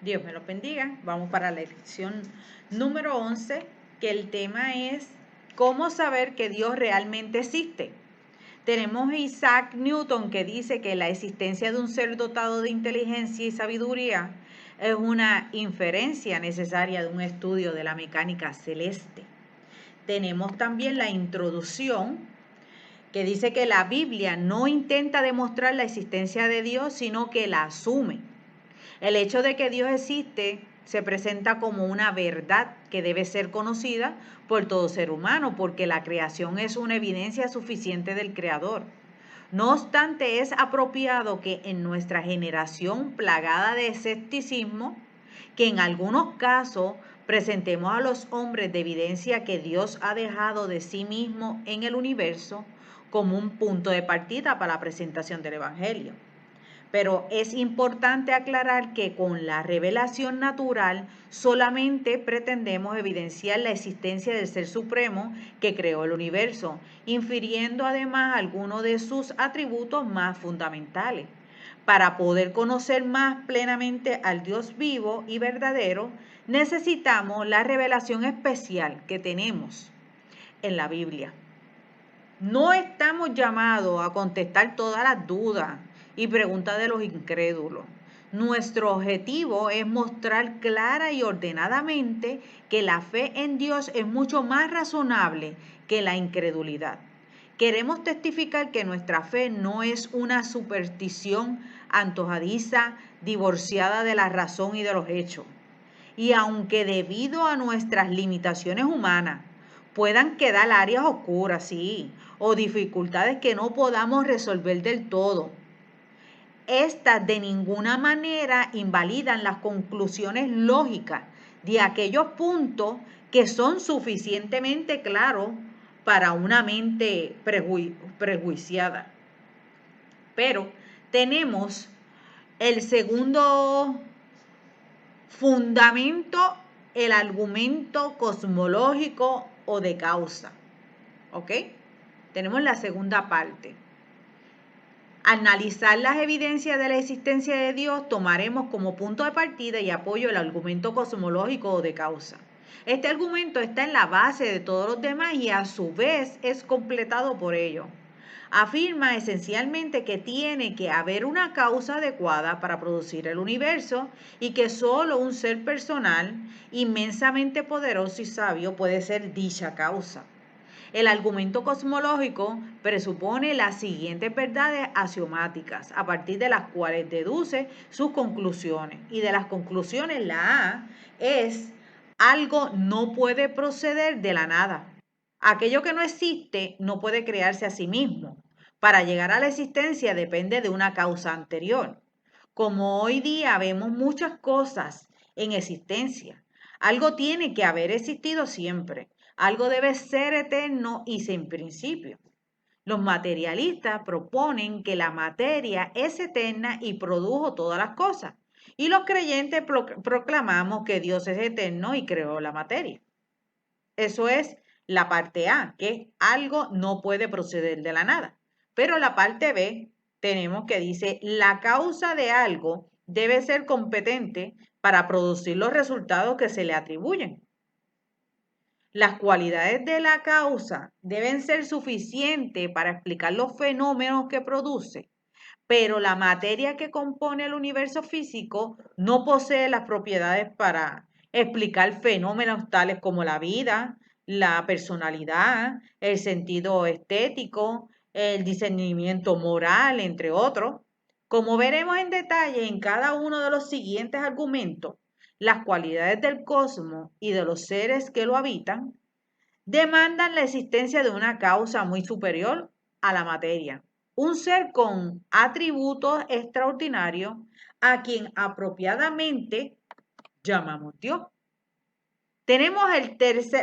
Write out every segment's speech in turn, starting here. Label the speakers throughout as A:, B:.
A: Dios me los bendiga. Vamos para la lección número 11, que el tema es cómo saber que Dios realmente existe. Tenemos a Isaac Newton que dice que la existencia de un ser dotado de inteligencia y sabiduría es una inferencia necesaria de un estudio de la mecánica celeste. Tenemos también la introducción que dice que la Biblia no intenta demostrar la existencia de Dios, sino que la asume. El hecho de que Dios existe se presenta como una verdad que debe ser conocida por todo ser humano, porque la creación es una evidencia suficiente del Creador. No obstante, es apropiado que en nuestra generación plagada de escepticismo, que en algunos casos presentemos a los hombres de evidencia que Dios ha dejado de sí mismo en el universo como un punto de partida para la presentación del Evangelio. Pero es importante aclarar que con la revelación natural solamente pretendemos evidenciar la existencia del Ser Supremo que creó el universo, infiriendo además algunos de sus atributos más fundamentales. Para poder conocer más plenamente al Dios vivo y verdadero, necesitamos la revelación especial que tenemos en la Biblia. No estamos llamados a contestar todas las dudas y preguntas de los incrédulos. Nuestro objetivo es mostrar clara y ordenadamente que la fe en Dios es mucho más razonable que la incredulidad. Queremos testificar que nuestra fe no es una superstición antojadiza, divorciada de la razón y de los hechos. Y aunque debido a nuestras limitaciones humanas puedan quedar áreas oscuras, sí, o dificultades que no podamos resolver del todo, estas de ninguna manera invalidan las conclusiones lógicas de aquellos puntos que son suficientemente claros para una mente prejuiciada. Pero tenemos el segundo fundamento, el argumento cosmológico o de causa. ¿Ok? Tenemos la segunda parte. Analizar las evidencias de la existencia de Dios, tomaremos como punto de partida y apoyo el argumento cosmológico o de causa. Este argumento está en la base de todos los demás y a su vez es completado por ello. Afirma esencialmente que tiene que haber una causa adecuada para producir el universo y que solo un ser personal, inmensamente poderoso y sabio puede ser dicha causa. El argumento cosmológico presupone las siguientes verdades axiomáticas, a partir de las cuales deduce sus conclusiones. Y de las conclusiones, la A es: algo no puede proceder de la nada. Aquello que no existe no puede crearse a sí mismo. Para llegar a la existencia depende de una causa anterior. Como hoy día vemos muchas cosas en existencia, algo tiene que haber existido siempre. Algo debe ser eterno y sin principio. Los materialistas proponen que la materia es eterna y produjo todas las cosas. Y los creyentes proclamamos que Dios es eterno y creó la materia. Eso es la parte A, que algo no puede proceder de la nada. Pero la parte B tenemos que dice, la causa de algo debe ser competente para producir los resultados que se le atribuyen. Las cualidades de la causa deben ser suficientes para explicar los fenómenos que produce, pero la materia que compone el universo físico no posee las propiedades para explicar fenómenos tales como la vida, la personalidad, el sentido estético, el discernimiento moral, entre otros. Como veremos en detalle en cada uno de los siguientes argumentos, las cualidades del cosmos y de los seres que lo habitan demandan la existencia de una causa muy superior a la materia, un ser con atributos extraordinarios a quien apropiadamente llamamos Dios. Tenemos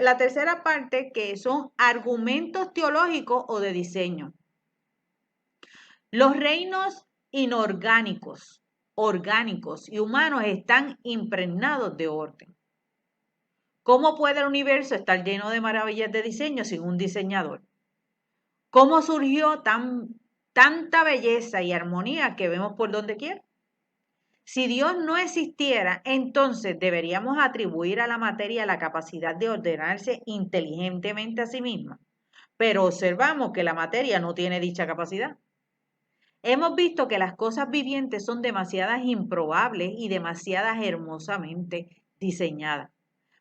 A: la tercera parte, que son argumentos teológicos o de diseño. Los reinos inorgánicos, orgánicos y humanos están impregnados de orden. ¿Cómo puede el universo estar lleno de maravillas de diseño sin un diseñador? ¿Cómo surgió tanta belleza y armonía que vemos por donde quiera? Si Dios no existiera, entonces deberíamos atribuir a la materia la capacidad de ordenarse inteligentemente a sí misma. Pero observamos que la materia no tiene dicha capacidad. Hemos visto que las cosas vivientes son demasiadas improbables y demasiadas hermosamente diseñadas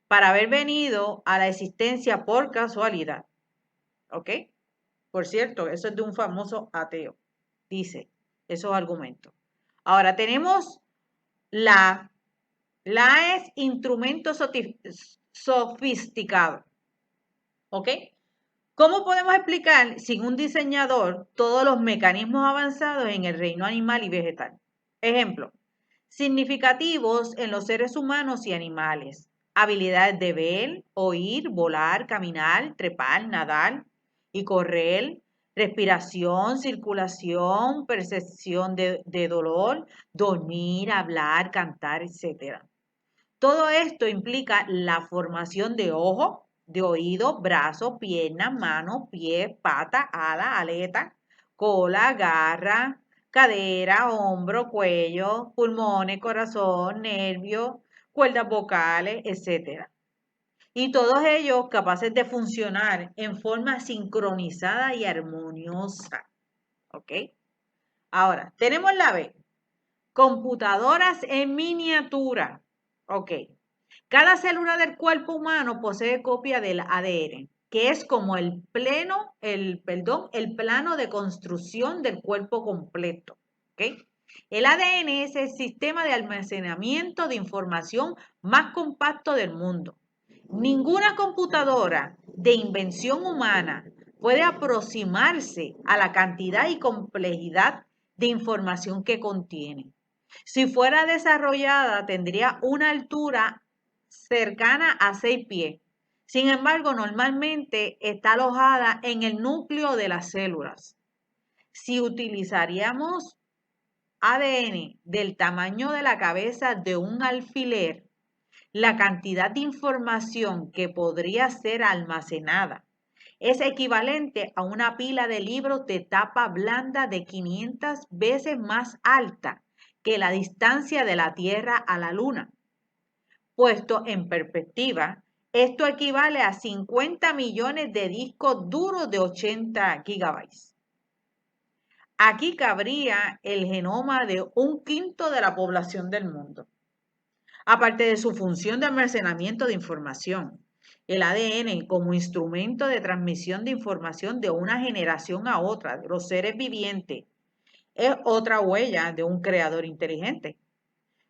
A: para haber venido a la existencia por casualidad. ¿Ok? Por cierto, eso es de un famoso ateo. Dice esos argumentos. Ahora tenemos la es instrumento sofisticado. ¿Ok? ¿Cómo podemos explicar sin un diseñador todos los mecanismos avanzados en el reino animal y vegetal? Ejemplo, significativos en los seres humanos y animales. Habilidades de ver, oír, volar, caminar, trepar, nadar y correr, respiración, circulación, percepción de dolor, dormir, hablar, cantar, etc. Todo esto implica la formación de ojo, de oído, brazo, pierna, mano, pie, pata, ala, aleta, cola, garra, cadera, hombro, cuello, pulmones, corazón, nervios, cuerdas vocales, etc. Y todos ellos capaces de funcionar en forma sincronizada y armoniosa. ¿Ok? Ahora, tenemos la B. Computadoras en miniatura. Ok. Cada célula del cuerpo humano posee copia del ADN, que es como el plano de construcción del cuerpo completo. ¿Ok? El ADN es el sistema de almacenamiento de información más compacto del mundo. Ninguna computadora de invención humana puede aproximarse a la cantidad y complejidad de información que contiene. Si fuera desarrollada, tendría una altura cercana a 6 pies. Sin embargo, normalmente está alojada en el núcleo de las células. Si utilizaríamos ADN del tamaño de la cabeza de un alfiler, la cantidad de información que podría ser almacenada es equivalente a una pila de libros de tapa blanda de 500 veces más alta que la distancia de la Tierra a la Luna. Puesto en perspectiva, esto equivale a 50 millones de discos duros de 80 gigabytes. Aquí cabría el genoma de un quinto de la población del mundo. Aparte de su función de almacenamiento de información, el ADN como instrumento de transmisión de información de una generación a otra de los seres vivientes es otra huella de un creador inteligente.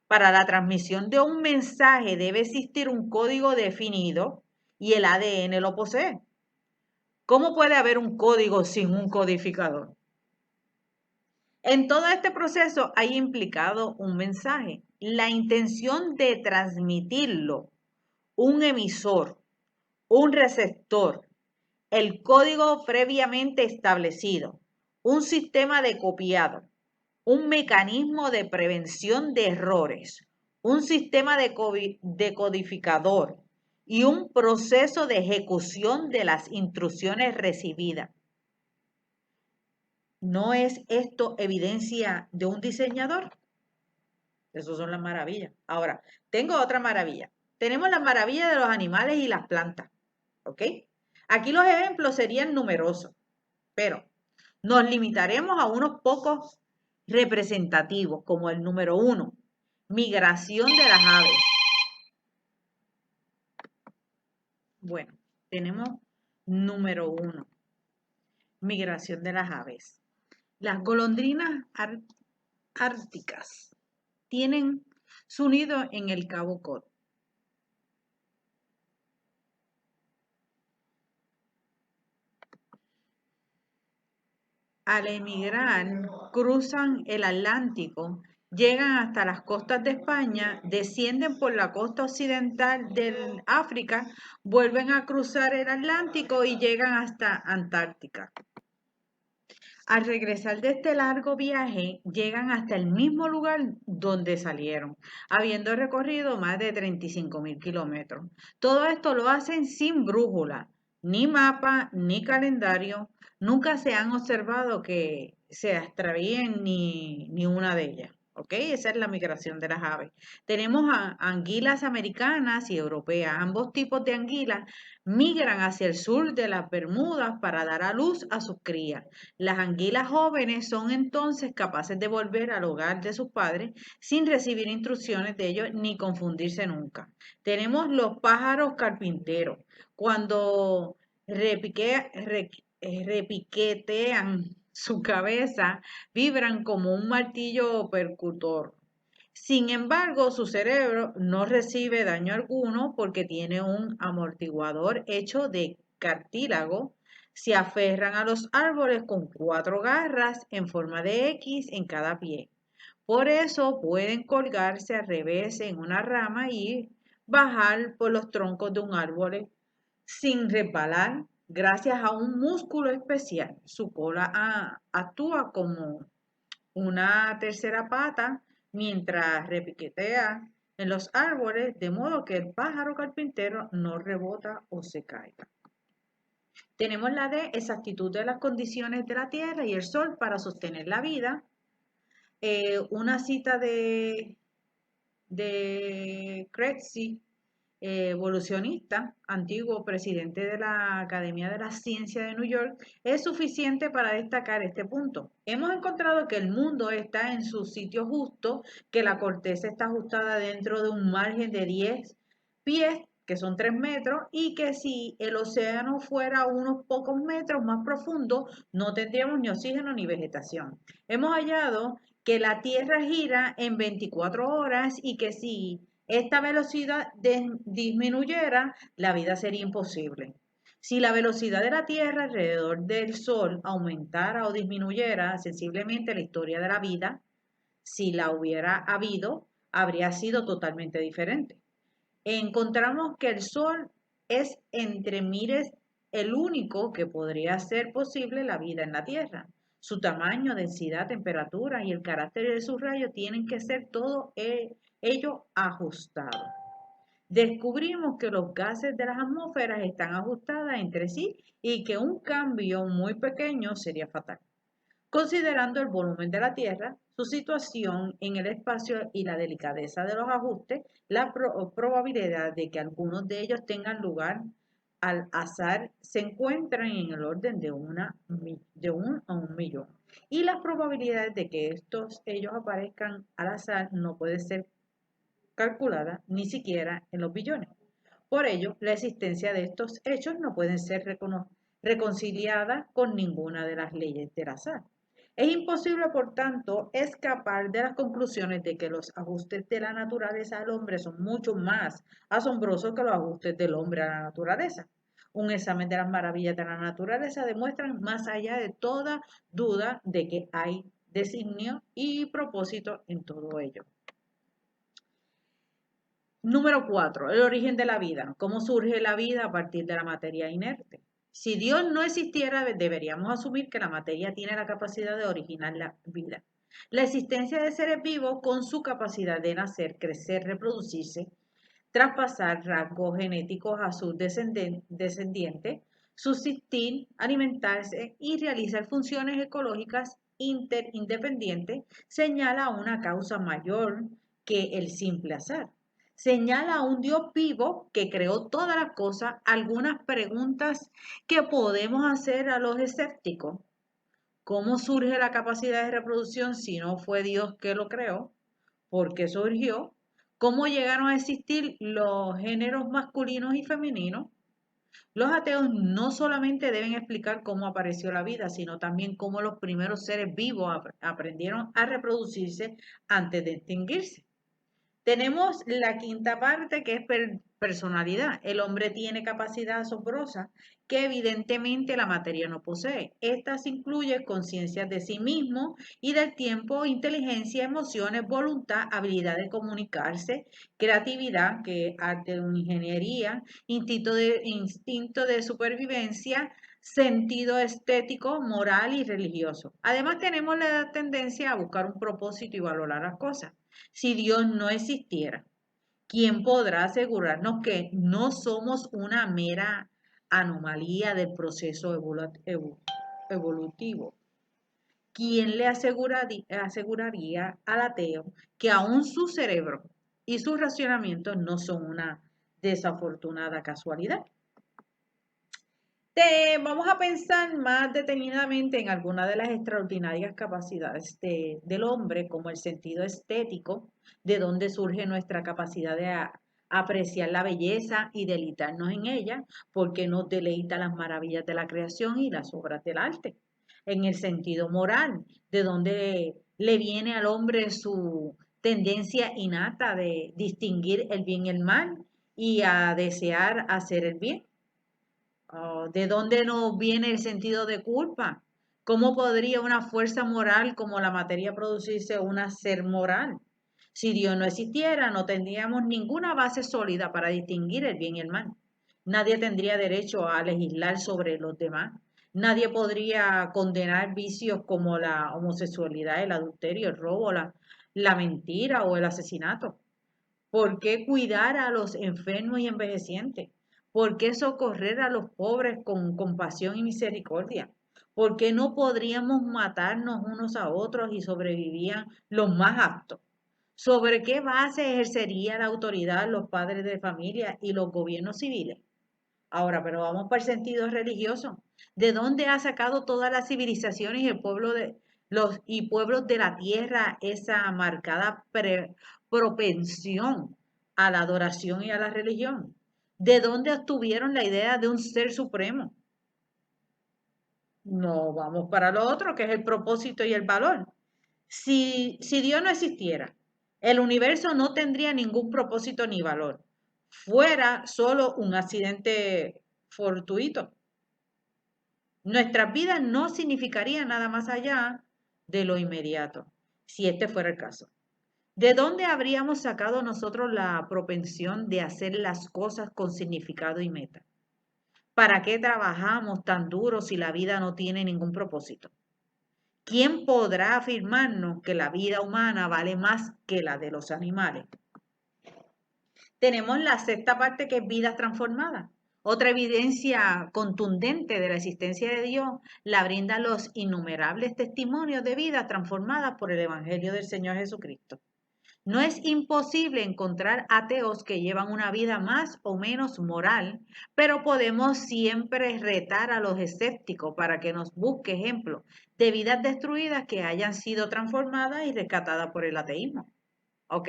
A: Para la transmisión de un mensaje debe existir un código definido y el ADN lo posee. ¿Cómo puede haber un código sin un codificador? En todo este proceso hay implicado un mensaje, la intención de transmitirlo, un emisor, un receptor, el código previamente establecido, un sistema de copiado, un mecanismo de prevención de errores, un sistema de codificador y un proceso de ejecución de las instrucciones recibidas. ¿No es esto evidencia de un diseñador? Esas son las maravillas. Ahora, tengo otra maravilla. Tenemos las maravillas de los animales y las plantas. ¿Ok? Aquí los ejemplos serían numerosos, pero nos limitaremos a unos pocos representativos, como el número 1, migración de las aves. Bueno, tenemos número 1, migración de las aves. Las golondrinas árticas tienen su nido en el Cabo Cod. Al emigrar, cruzan el Atlántico, llegan hasta las costas de España, descienden por la costa occidental del África, vuelven a cruzar el Atlántico y llegan hasta Antártica. Al regresar de este largo viaje, llegan hasta el mismo lugar donde salieron, habiendo recorrido más de 35.000 kilómetros. Todo esto lo hacen sin brújula, ni mapa, ni calendario. Nunca se han observado que se extravíen ni una de ellas. ¿ok? Esa es la migración de las aves. Tenemos anguilas americanas y europeas. Ambos tipos de anguilas migran hacia el sur de las Bermudas para dar a luz a sus crías. Las anguilas jóvenes son entonces capaces de volver al hogar de sus padres sin recibir instrucciones de ellos ni confundirse nunca. Tenemos los pájaros carpinteros. Cuando repiquetean su cabeza, vibran como un martillo percutor. Sin embargo, su cerebro no recibe daño alguno porque tiene un amortiguador hecho de cartílago. Se aferran a los árboles con 4 garras en forma de X en cada pie. Por eso pueden colgarse al revés en una rama y bajar por los troncos de un árbol sin resbalar gracias a un músculo especial. Su cola actúa como una tercera pata mientras repiquetea en los árboles, de modo que el pájaro carpintero no rebota o se caiga. Tenemos la de exactitud de las condiciones de la Tierra y el Sol para sostener la vida. Una cita de Kretzi, evolucionista, antiguo presidente de la Academia de la Ciencia de New York, es suficiente para destacar este punto. Hemos encontrado que el mundo está en su sitio justo, que la corteza está ajustada dentro de un margen de 10 pies, que son 3 metros, y que si el océano fuera unos pocos metros más profundo, no tendríamos ni oxígeno ni vegetación. Hemos hallado que la Tierra gira en 24 horas y que si esta velocidad disminuyera, la vida sería imposible. Si la velocidad de la Tierra alrededor del Sol aumentara o disminuyera sensiblemente, la historia de la vida, si la hubiera habido, habría sido totalmente diferente. Encontramos que el Sol es entre mires el único que podría hacer posible la vida en la Tierra. Su tamaño, densidad, temperatura y el carácter de sus rayos tienen que ser todo ello ajustado. Descubrimos que los gases de las atmósferas están ajustadas entre sí y que un cambio muy pequeño sería fatal. Considerando el volumen de la Tierra, su situación en el espacio y la delicadeza de los ajustes, la probabilidad de que algunos de ellos tengan lugar al azar se encuentran en el orden de 1 a 1 millón. Y las probabilidades de que ellos aparezcan al azar no puede ser calculada ni siquiera en los billones. Por ello, la existencia de estos hechos no puede ser reconciliada con ninguna de las leyes del azar. Es imposible, por tanto, escapar de las conclusiones de que los ajustes de la naturaleza al hombre son mucho más asombrosos que los ajustes del hombre a la naturaleza. Un examen de las maravillas de la naturaleza demuestra más allá de toda duda de que hay designio y propósito en todo ello. Número 4. El origen de la vida. ¿Cómo surge la vida a partir de la materia inerte? Si Dios no existiera, deberíamos asumir que la materia tiene la capacidad de originar la vida. La existencia de seres vivos con su capacidad de nacer, crecer, reproducirse, traspasar rasgos genéticos a sus descendientes, subsistir, alimentarse y realizar funciones ecológicas independientes, señala una causa mayor que el simple azar. Señala a un Dios vivo que creó todas las cosas. Algunas preguntas que podemos hacer a los escépticos. ¿Cómo surge la capacidad de reproducción si no fue Dios que lo creó? ¿Por qué surgió? ¿Cómo llegaron a existir los géneros masculinos y femeninos? Los ateos no solamente deben explicar cómo apareció la vida, sino también cómo los primeros seres vivos aprendieron a reproducirse antes de extinguirse. Tenemos la quinta parte que es personalidad. El hombre tiene capacidad asombrosa que evidentemente la materia no posee. Estas incluyen conciencia de sí mismo y del tiempo, inteligencia, emociones, voluntad, habilidad de comunicarse, creatividad, que es arte o ingeniería, instinto de supervivencia, sentido estético, moral y religioso. Además tenemos la tendencia a buscar un propósito y valorar las cosas. Si Dios no existiera, ¿quién podrá asegurarnos que no somos una mera anomalía del proceso evolutivo? ¿quién le aseguraría al ateo que aún su cerebro y sus racionamientos no son una desafortunada casualidad? Vamos a pensar más detenidamente en algunas de las extraordinarias capacidades del hombre, como el sentido estético, de donde surge nuestra capacidad de apreciar la belleza y deleitarnos en ella, porque nos deleita las maravillas de la creación y las obras del arte. En el sentido moral, de donde le viene al hombre su tendencia innata de distinguir el bien y el mal y a desear hacer el bien. ¿De dónde nos viene el sentido de culpa? ¿Cómo podría una fuerza moral como la materia producirse una ser moral? Si Dios no existiera, no tendríamos ninguna base sólida para distinguir el bien y el mal. Nadie tendría derecho a legislar sobre los demás. Nadie podría condenar vicios como la homosexualidad, el adulterio, el robo, la mentira o el asesinato. ¿Por qué cuidar a los enfermos y envejecientes? ¿Por qué socorrer a los pobres con compasión y misericordia? ¿Por qué no podríamos matarnos unos a otros y sobrevivían los más aptos? ¿Sobre qué base ejercería la autoridad los padres de familia y los gobiernos civiles? Ahora, pero vamos para el sentido religioso. ¿De dónde ha sacado todas las civilizaciones y el pueblo de los y pueblos de la tierra esa marcada propensión a la adoración y a la religión? ¿De dónde obtuvieron la idea de un ser supremo? No, vamos para lo otro, que es el propósito y el valor. Si Dios no existiera, el universo no tendría ningún propósito ni valor. Fuera solo un accidente fortuito. Nuestras vidas no significarían nada más allá de lo inmediato, si este fuera el caso. ¿De dónde habríamos sacado nosotros la propensión de hacer las cosas con significado y meta? ¿Para qué trabajamos tan duro si la vida no tiene ningún propósito? ¿Quién podrá afirmarnos que la vida humana vale más que la de los animales? Tenemos la sexta parte, que es vidas transformadas. Otra evidencia contundente de la existencia de Dios la brindan los innumerables testimonios de vidas transformadas por el Evangelio del Señor Jesucristo. No es imposible encontrar ateos que llevan una vida más o menos moral, pero podemos siempre retar a los escépticos para que nos busque ejemplos de vidas destruidas que hayan sido transformadas y rescatadas por el ateísmo. Ok,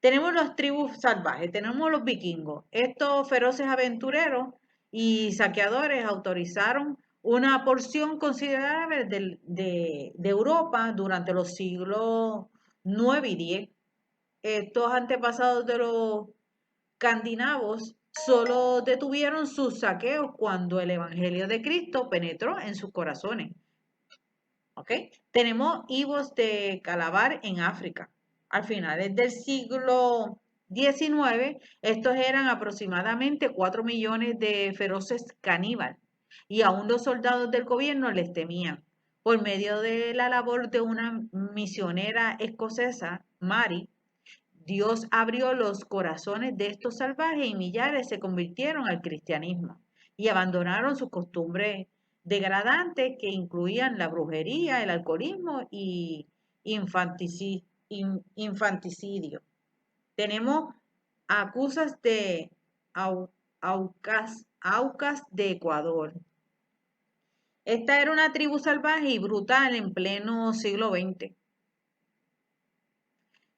A: tenemos los tribus salvajes, tenemos los vikingos. Estos feroces aventureros y saqueadores autorizaron una porción considerable de Europa durante los siglos 9 y 10. Estos antepasados de los candinavos solo detuvieron sus saqueos cuando el Evangelio de Cristo penetró en sus corazones. ¿Ok? Tenemos Ibos de Calabar en África. Al finales del siglo XIX, estos eran aproximadamente 4 millones de feroces caníbales y aún los soldados del gobierno les temían. Por medio de la labor de una misionera escocesa, Mary, Dios abrió los corazones de estos salvajes y millares se convirtieron al cristianismo y abandonaron sus costumbres degradantes que incluían la brujería, el alcoholismo y infanticidio. Tenemos acusas de Aucas de Ecuador. Esta era una tribu salvaje y brutal en pleno siglo XX.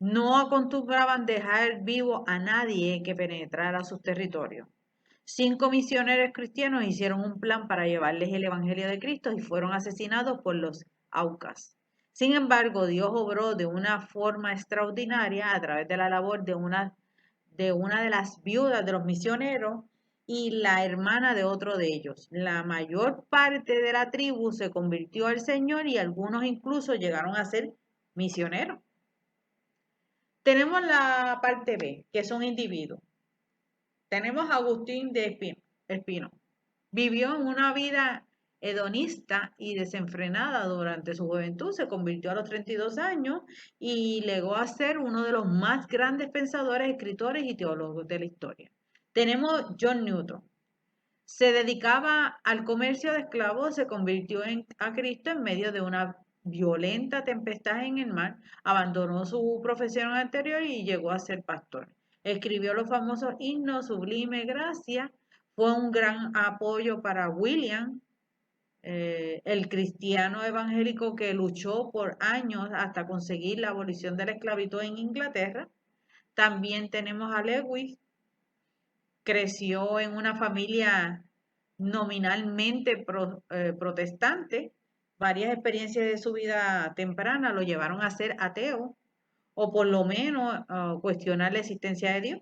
A: No acostumbraban dejar vivo a nadie que penetrara sus territorios. 5 misioneros cristianos hicieron un plan para llevarles el Evangelio de Cristo y fueron asesinados por los Aucas. Sin embargo, Dios obró de una forma extraordinaria a través de la labor de una de las viudas de los misioneros y la hermana de otro de ellos. La mayor parte de la tribu se convirtió al Señor y algunos incluso llegaron a ser misioneros. Tenemos la parte B, que son individuos. Tenemos a Agustín de Espino. Vivió en una vida hedonista y desenfrenada durante su juventud, se convirtió a los 32 años y llegó a ser uno de los más grandes pensadores, escritores y teólogos de la historia. Tenemos John Newton. Se dedicaba al comercio de esclavos, se convirtió a Cristo en medio de una violenta tempestad en el mar, abandonó su profesión anterior y llegó a ser pastor. Escribió los famosos himnos Sublime Gracia, fue un gran apoyo para William, el cristiano evangélico que luchó por años hasta conseguir la abolición de la esclavitud en Inglaterra. También tenemos a Lewis, creció en una familia nominalmente protestante. Varias experiencias de su vida temprana lo llevaron a ser ateo o por lo menos cuestionar la existencia de Dios.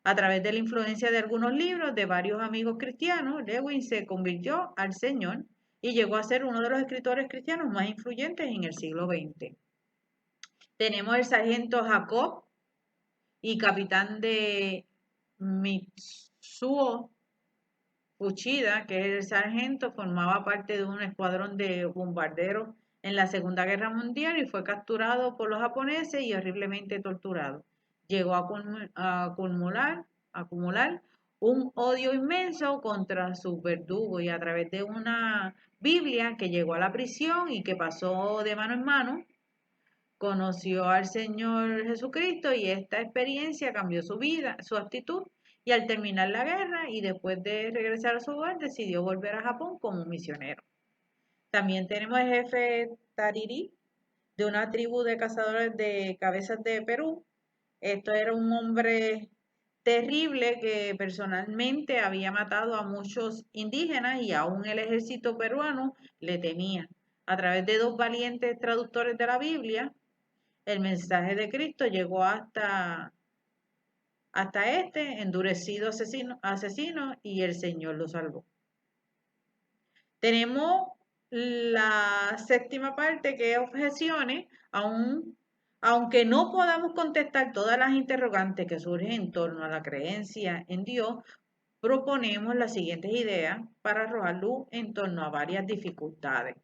A: A través de la influencia de algunos libros de varios amigos cristianos, Lewin se convirtió al Señor y llegó a ser uno de los escritores cristianos más influyentes en el siglo XX. Tenemos el sargento Jacob y capitán de Mitsuo Uchida, que es el sargento, formaba parte de un escuadrón de bombarderos en la Segunda Guerra Mundial y fue capturado por los japoneses y horriblemente torturado. Llegó a acumular un odio inmenso contra sus verdugos y a través de una Biblia que llegó a la prisión y que pasó de mano en mano, conoció al Señor Jesucristo y esta experiencia cambió su vida, su actitud y al terminar la guerra y después de regresar a su hogar decidió volver a Japón como misionero. También tenemos el jefe Tariri de una tribu de cazadores de cabezas de Perú. Esto era un hombre terrible que personalmente había matado a muchos indígenas y aún el ejército peruano le temía. A través de dos valientes traductores de la Biblia, el mensaje de Cristo llegó hasta este endurecido asesino y el Señor lo salvó. Tenemos la séptima parte que es objeciones, aunque no podamos contestar todas las interrogantes que surgen en torno a la creencia en Dios, proponemos las siguientes ideas para arrojar luz en torno a varias dificultades.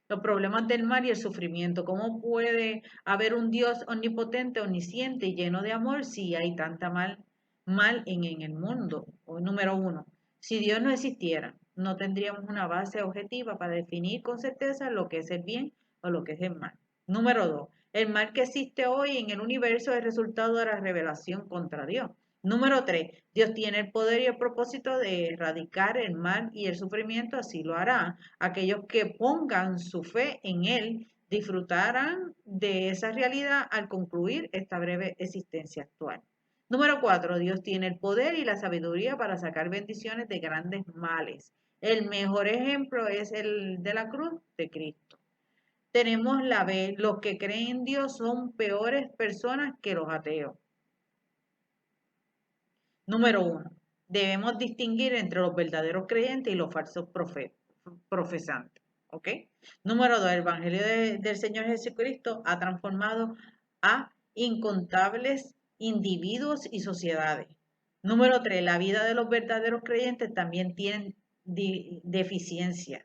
A: Los problemas del mal y el sufrimiento. ¿Cómo puede haber un Dios omnipotente, omnisciente y lleno de amor si hay tanta mal en el mundo? Número uno, si Dios no existiera, no tendríamos una base objetiva para definir con certeza lo que es el bien o lo que es el mal. Número dos, el mal que existe hoy en el universo es resultado de la revelación contra Dios. Número 3. Dios tiene el poder y el propósito de erradicar el mal y el sufrimiento, así lo hará. Aquellos que pongan su fe en Él disfrutarán de esa realidad al concluir esta breve existencia actual. Número 4. Dios tiene el poder y la sabiduría para sacar bendiciones de grandes males. El mejor ejemplo es el de la cruz de Cristo. Tenemos la B. Los que creen en Dios son peores personas que los ateos. Número uno, debemos distinguir entre los verdaderos creyentes y los falsos profesantes. ¿Ok? Número dos, el Evangelio del Señor Jesucristo ha transformado a incontables individuos y sociedades. Número tres, la vida de los verdaderos creyentes también tiene deficiencia,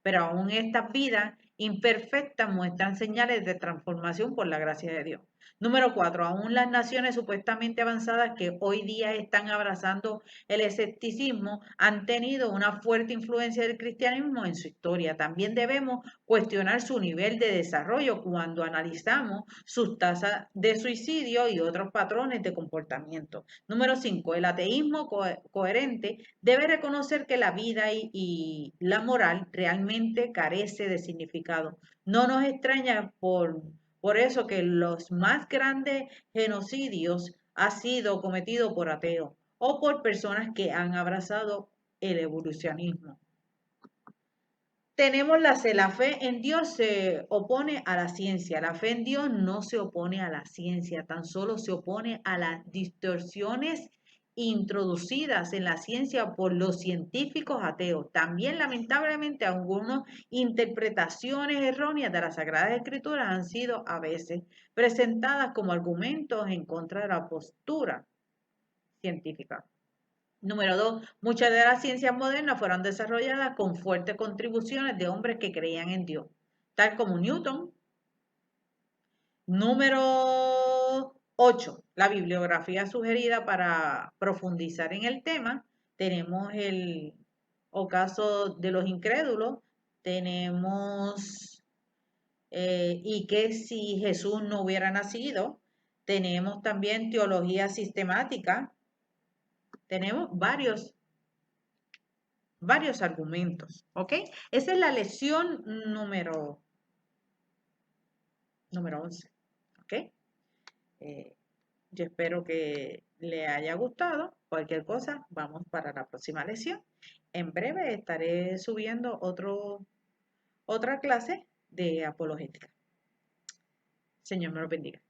A: pero aún estas vidas imperfectas muestran señales de transformación por la gracia de Dios. Número 4. Aún las naciones supuestamente avanzadas que hoy día están abrazando el escepticismo han tenido una fuerte influencia del cristianismo en su historia. También debemos cuestionar su nivel de desarrollo cuando analizamos sus tasas de suicidio y otros patrones de comportamiento. Número 5. El ateísmo coherente debe reconocer que la vida y la moral realmente carece de significado. No nos extraña por eso que los más grandes genocidios han sido cometidos por ateos o por personas que han abrazado el evolucionismo. Tenemos la C, la fe en Dios se opone a la ciencia. La fe en Dios no se opone a la ciencia, tan solo se opone a las distorsiones introducidas en la ciencia por los científicos ateos. También, lamentablemente, algunas interpretaciones erróneas de las Sagradas Escrituras han sido a veces presentadas como argumentos en contra de la postura científica. Número dos, muchas de las ciencias modernas fueron desarrolladas con fuertes contribuciones de hombres que creían en Dios, tal como Newton. Número 8, la bibliografía sugerida para profundizar en el tema. Tenemos el ocaso de los incrédulos, tenemos y que si Jesús no hubiera nacido, tenemos también teología sistemática, tenemos varios argumentos, ¿ok? Esa es la lección número 11, ¿ok? Yo espero que le haya gustado. Cualquier cosa, vamos para la próxima lección. En breve estaré subiendo otra clase de apologética. Señor me lo bendiga.